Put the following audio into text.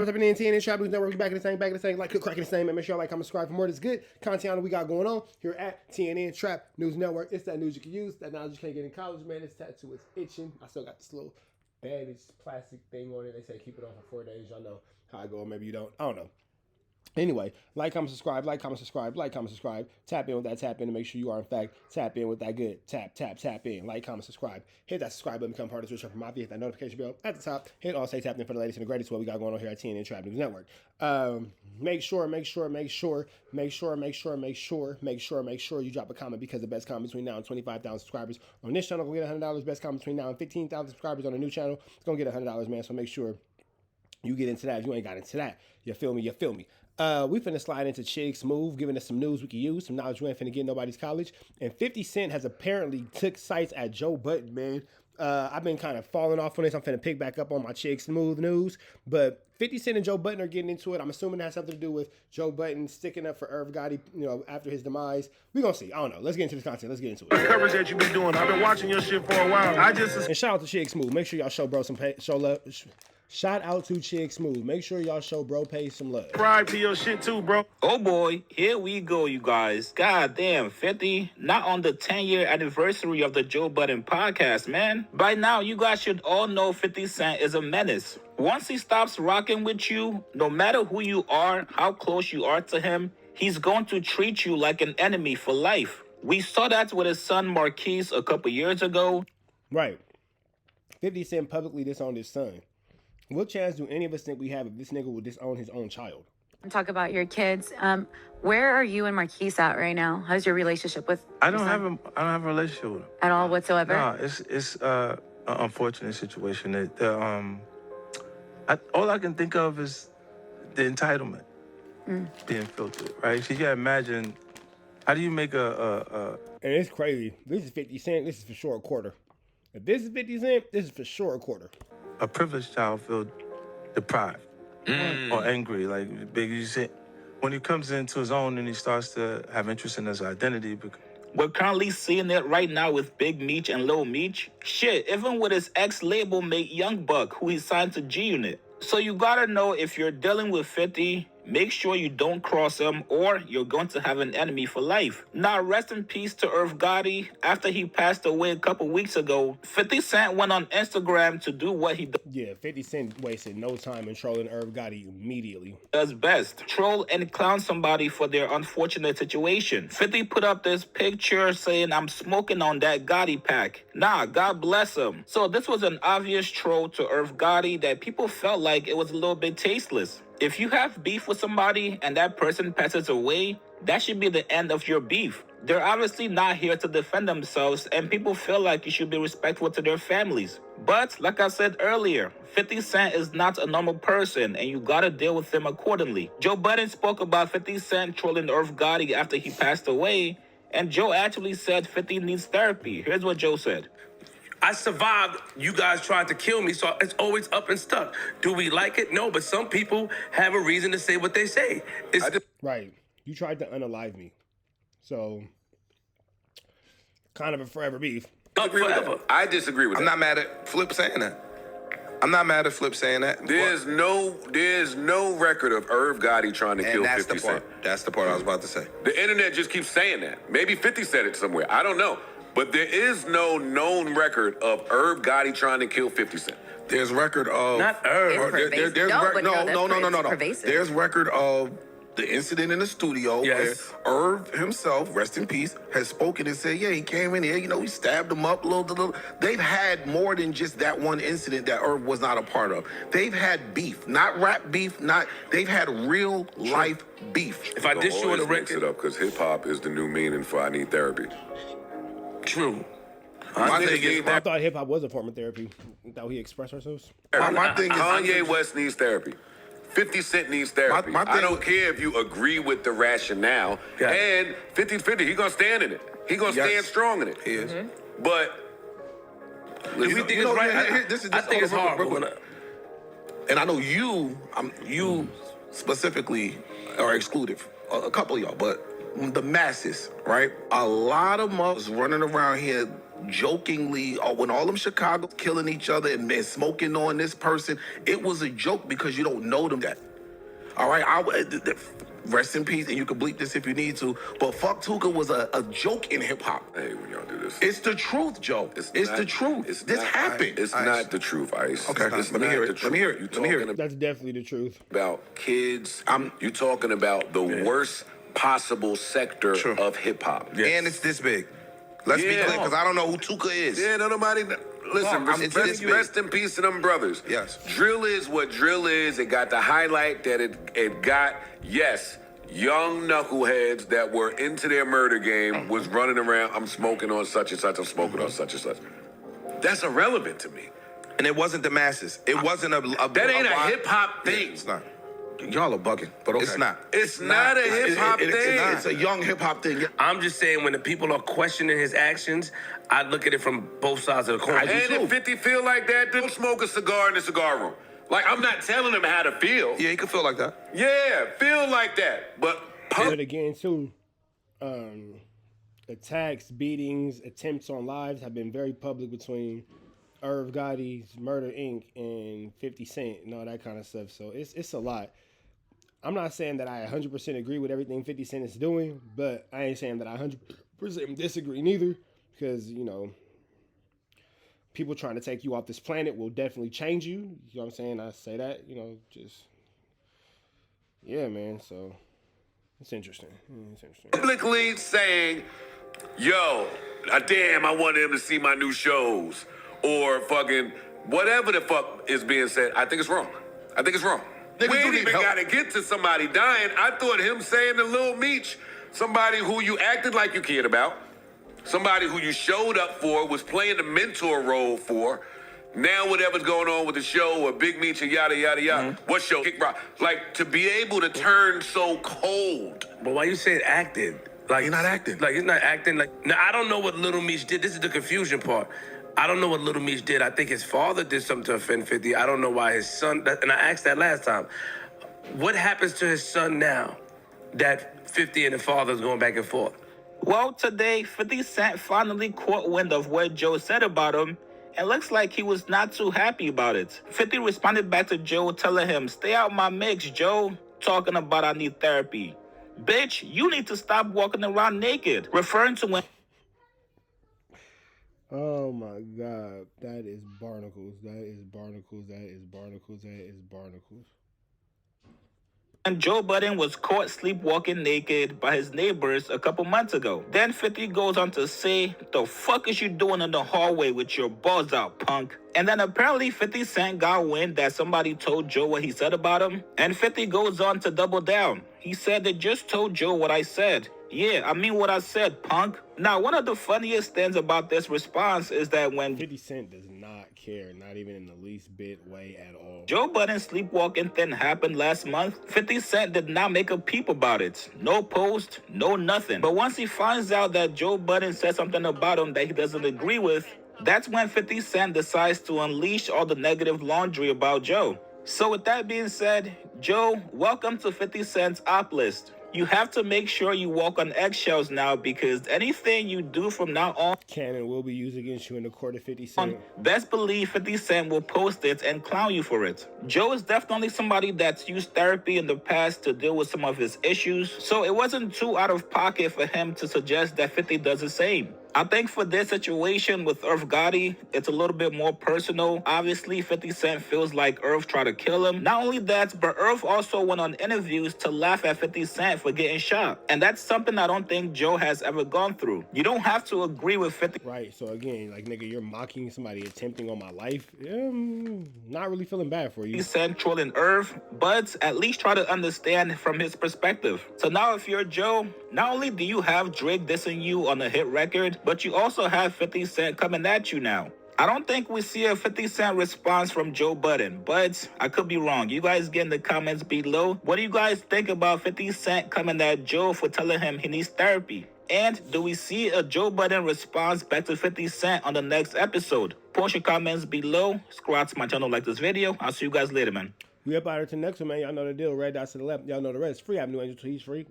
What's happening in TNN Trap News Network? Back in the same, like, cracking the same, and make sure y'all like, comment, subscribe for more of this good content we got going on here at TNN Trap News Network. It's that news you can use, that knowledge you can't get in college, man. This tattoo is itching. I still got this little bandage plastic thing on it. They say keep it on for 4 days. Y'all know how I go, or maybe you don't. I don't know. Anyway, like, comment, subscribe, like, comment, subscribe, like, comment, subscribe. Tap in with that tap in to make sure you are, in fact, tap in with that good. Tap in. Like, comment, subscribe. Hit that subscribe button, become part of the Switch Up Mafia. Hit that notification bell at the top. Hit all say tap in for the latest and the greatest what we got going on here at TNN Trap News Network. Make sure you drop a comment, because the best comment between now and 25,000 subscribers on this channel will get $100. Best comment between now and 15,000 subscribers on a new channel, it's going to get $100, man. So make sure you get into that. If you ain't got into that, you feel me? We finna slide into Chicks Move, giving us some news we can use, some knowledge we ain't finna get in nobody's college. And 50 Cent has apparently took sites at Joe Budden, man. I've been kind of falling off on this. I'm finna pick back up on my Chicks Move news. But 50 Cent and Joe Budden are getting into it. I'm assuming that has something to do with Joe Budden sticking up for Irv Gotti, after his demise. We're gonna see. I don't know. Let's get into this content. Let's get into it. The coverage that you been doing, I've been watching your shit for a while. And shout out to Chicks Move. Make sure y'all show bro some show love. Shout out to Chicks Move. Make sure y'all show bro Pay some love. Subscribe to your shit too, bro. Oh boy, here we go, you guys. God damn, 50, not on the 10-year anniversary of the Joe Budden podcast, man. By now, you guys should all know 50 Cent is a menace. Once he stops rocking with you, no matter who you are, how close you are to him, he's going to treat you like an enemy for life. We saw that with his son Marquise a couple years ago. Right. 50 Cent publicly disowned his son. What chance do any of us think we have if this nigga would disown his own child? Talk about your kids. Where are you and Marquise at right now? How's your relationship with? I don't have a relationship with him at all whatsoever. No, it's an unfortunate situation. All I can think of is the entitlement being filtered, right? So you gotta imagine, how do you make a And it's crazy. This is 50 Cent. This is for sure a quarter. If this is 50 Cent, this is for sure a quarter. A privileged child feel deprived or angry, like Biggie said, when he comes into his own and he starts to have interest in his identity. We're currently seeing it right now with Big Meech and Lil Meech. Shit, even with his ex-label mate Young Buck, who he signed to G-Unit. So you gotta know, if you're dealing with 50, make sure you don't cross him, or you're going to have an enemy for life. Now, rest in peace to Irv Gotti. After he passed away a couple weeks ago, 50 Cent went on Instagram to do what he does. Yeah, 50 Cent wasted no time in trolling Irv Gotti immediately. Does best. Troll and clown somebody for their unfortunate situation. 50 put up this picture saying, "I'm smoking on that Gotti pack." Nah, God bless him. So this was an obvious troll to Irv Gotti that people felt like it was a little bit tasteless. If you have beef with somebody and that person passes away, that should be the end of your beef. They're obviously not here to defend themselves, and people feel like you should be respectful to their families. But, like I said earlier, 50 Cent is not a normal person, and you gotta deal with him accordingly. Joe Budden spoke about 50 Cent trolling Irv Gotti after he passed away, and Joe actually said 50 needs therapy. Here's what Joe said. I survived you guys trying to kill me, so it's always up and stuck. Do we like it? No, but some people have a reason to say what they say. Right. You tried to unalive me. So, kind of a forever beef. Forever. I disagree with that. I'm not mad at Flip saying that. I'm not mad at Flip saying that. There's no record of Irv Gotti trying to kill 50 Cent. That's the part I was about to say. The internet just keeps saying that. Maybe 50 said it somewhere. I don't know. But there is no known record of Irv Gotti trying to kill 50 Cent. There's record of... Not Irv. No. There's record of the incident in the studio where Irv himself, rest in peace, has spoken and said, yeah, he came in here, he stabbed him up a little. They've had more than just that one incident that Irv was not a part of. They've had beef, not rap beef, they've had real life beef. If I dish you on the record... mix it up, because hip-hop is the new meaning for I need therapy. True. I thought hip hop was a form of therapy. That we express ourselves. My thing is, Kanye West needs therapy. 50 Cent needs therapy. I don't care if you agree with the rationale. Yeah. And 50-50, he's gonna stand in it. He's gonna stand strong in it. He is. But do we think it's right? I think it's horrible. And I know you specifically are excluded. A couple of y'all, but the masses, right? A lot of mothers running around here jokingly, when all them Chicago killing each other and smoking on this person, it was a joke because you don't know them that. All right, rest in peace, and you can bleep this if you need to, but fuck Tuka was a joke in hip-hop. Hey, when y'all do this. It's the truth, Joe. It's the truth. This happened. It's not the truth, Ice. Okay, let me hear it. Let me hear it. Let me hear it. That's definitely the truth. About kids. You're talking about the worst possible sector of hip-hop. Yes. And it's this big. Let's be clear, because I don't know who Tuka is. Yeah, nobody... Listen, rest in peace to them brothers. Yes. Drill is what drill is. It got the highlight that it got. Yes, young knuckleheads that were into their murder game was running around. I'm smoking on such and such. I'm smoking on such and such. That's irrelevant to me. And it wasn't the masses. It wasn't a that ain't a hip-hop thing. Yeah, it's not. Y'all are bugging, but okay. It's not. It's not a hip-hop thing. It's a young hip-hop thing. I'm just saying, when the people are questioning his actions, I look at it from both sides of the coin. And if 50 feel like that, don't smoke a cigar in the cigar room. Like, I'm not telling him how to feel. Yeah, he can feel like that. Yeah, feel like that. But again, too, attacks, beatings, attempts on lives have been very public between Irv Gotti's Murder, Inc. and 50 Cent and all that kind of stuff. So it's a lot. I'm not saying that I 100% agree with everything 50 Cent is doing, but I ain't saying that I 100% disagree neither, because, you know, people trying to take you off this planet will definitely change you. You know what I'm saying? I say that, you know, just, yeah, man. So it's interesting. It's interesting. Publicly saying, yo, damn, I wanted him to see my new shows, or fucking whatever the fuck is being said. I think it's wrong. I think it's wrong. We ain't even got to get to somebody dying. I thought him saying to Lil Meech, somebody who you acted like you cared about, somebody who you showed up for, was playing the mentor role for. Now whatever's going on with the show or Big Meech or yada, yada, yada. What show? Kick Rock. Like, to be able to turn so cold. But why you saying acted? Like, he's not acting. Like, he's not acting. Like, now, I don't know what Little Meech did. This is the confusion part. I don't know what Little Meech did. I think his father did something to offend 50. I don't know why his son, and I asked that last time. What happens to his son now that 50 and the father's going back and forth? Well, today, 50 Cent finally caught wind of what Joe said about him, and looks like he was not too happy about it. 50 responded back to Joe, telling him, "Stay out my mix, Joe," talking about I need therapy. Bitch, you need to stop walking around naked, referring to when... Oh my God, that is barnacles. That is barnacles. That is barnacles. That is barnacles. And Joe Budden was caught sleepwalking naked by his neighbors a couple months ago. Then 50 goes on to say, "The fuck is you doing in the hallway with your balls out, punk?" And then apparently 50 Cent got wind that somebody told Joe what he said about him. And 50 goes on to double down. He said, "They just told Joe what I said." Yeah, I mean what I said, punk. Now, one of the funniest things about this response is that when 50 Cent does not care, not even in the least bit way at all. Joe Budden's sleepwalking thing happened last month, 50 Cent did not make a peep about it. No post, no nothing. But once he finds out that Joe Budden said something about him that he doesn't agree with, that's when 50 Cent decides to unleash all the negative laundry about Joe. So with that being said, Joe, welcome to 50 Cent's op list. You have to make sure you walk on eggshells now, because anything you do from now on, Cannon will be used against you in the court of 50 Cent. Best believe 50 Cent will post it and clown you for it. Joe is definitely somebody that's used therapy in the past to deal with some of his issues, so it wasn't too out of pocket for him to suggest that 50 does the same. I think for this situation with Irv Gotti, it's a little bit more personal. Obviously, 50 Cent feels like Irv tried to kill him. Not only that, but Irv also went on interviews to laugh at 50 Cent for getting shot. And that's something I don't think Joe has ever gone through. You don't have to agree with 50. Right, so again, like, nigga, you're mocking somebody attempting on my life. Not really feeling bad for you. 50 Cent trolling Irv, but at least try to understand from his perspective. So now if you're Joe, not only do you have Drake dissing you on a hit record, but you also have 50 Cent coming at you now. I don't think we see a 50 Cent response from Joe Budden, but I could be wrong. You guys get in the comments below. What do you guys think about 50 Cent coming at Joe for telling him he needs therapy? And do we see a Joe Budden response back to 50 Cent on the next episode? Post your comments below. Subscribe to my channel, like this video. I'll see you guys later, man. We up out here to the next one, man. Y'all know the deal. Red dots to the left. Y'all know the rest. Free Avenue Angel Tweets free.